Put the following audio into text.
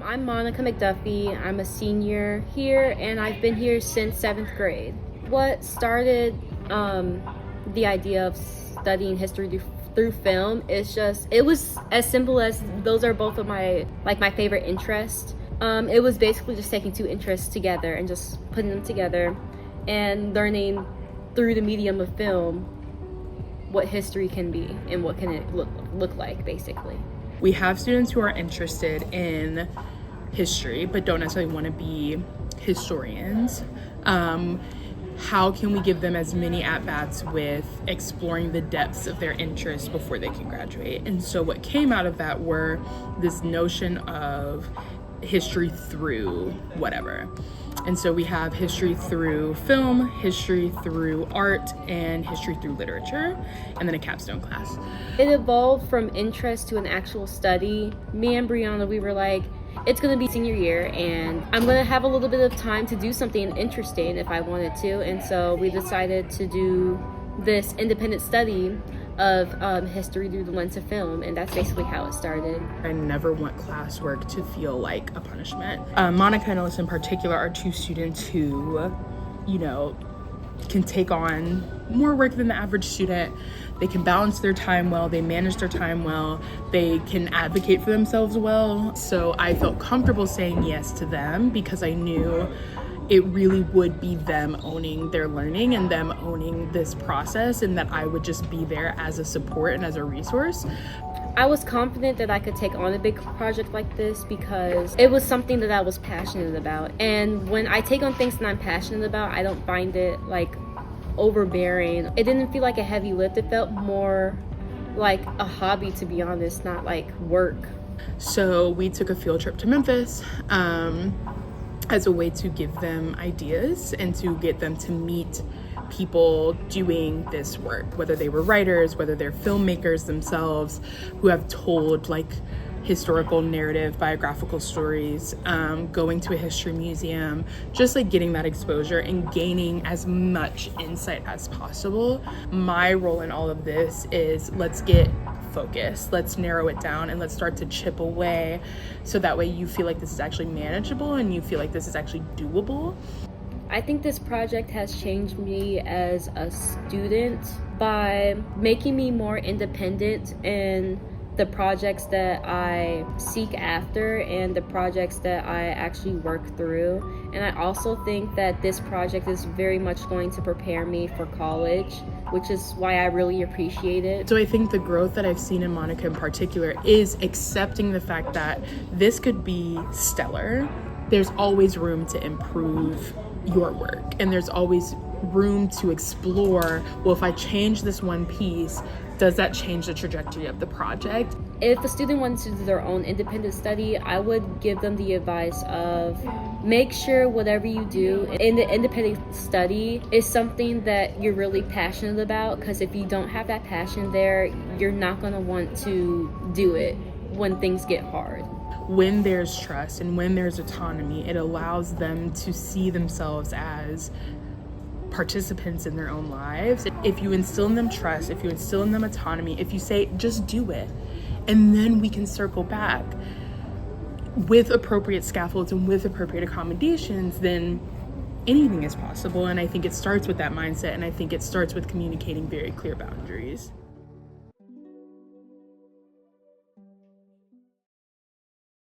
I'm Monika McDuffie. I'm a senior here, and I've been here since 7th grade. What started the idea of studying history through film is it was as simple as those are both of my favorite interests. It was basically just taking two interests together and just putting them together and learning through the medium of film what history can be and what can it look like, basically. We have students who are interested in history but don't necessarily want to be historians. How can we give them as many at-bats with exploring the depths of their interests before they can graduate? And so what came out of that were this notion of history through whatever. And so we have history through film, history through art, and history through literature, and then a capstone class. It evolved from interest to an actual study. Me and Brianna, we were like, it's gonna be senior year and I'm gonna have a little bit of time to do something interesting if I wanted to. And so we decided to do this independent study of history through the lens of film, and that's basically how it started. I never want classwork to feel like a punishment. Monika and Alyssa in particular are two students who, can take on more work than the average student. They can balance their time well, they manage their time well, they can advocate for themselves well. So I felt comfortable saying yes to them because I knew it really would be them owning their learning and them owning this process, and that I would just be there as a support and as a resource. I was confident that I could take on a big project like this because it was something that I was passionate about. And when I take on things that I'm passionate about, I don't find it overbearing. It didn't feel like a heavy lift. It felt more like a hobby, to be honest, not like work. So we took a field trip to Memphis as a way to give them ideas and to get them to meet people doing this work, whether they were writers, whether they're filmmakers themselves who have told historical narrative biographical stories, going to a history museum, just getting that exposure and gaining as much insight as possible. My role in all of this is let's get focused, let's narrow it down, and let's start to chip away so that way you feel like this is actually manageable and you feel like this is actually doable. I think this project has changed me as a student by making me more independent in the projects that I seek after and the projects that I actually work through. And I also think that this project is very much going to prepare me for college, which is why I really appreciate it. So I think the growth that I've seen in Monika in particular is accepting the fact that this could be stellar. There's always room to improve your work, and there's always room to explore, well, if I change this one piece, does that change the trajectory of the project? If a student wants to do their own independent study, I would give them the advice of make sure whatever you do in the independent study is something that you're really passionate about, because if you don't have that passion there, you're not going to want to do it when things get hard. When there's trust and when there's autonomy, it allows them to see themselves as participants in their own lives. If you instill in them trust, if you instill in them autonomy, if you say, just do it, and then we can circle back with appropriate scaffolds and with appropriate accommodations, then anything is possible. And I think it starts with that mindset, and I think it starts with communicating very clear boundaries.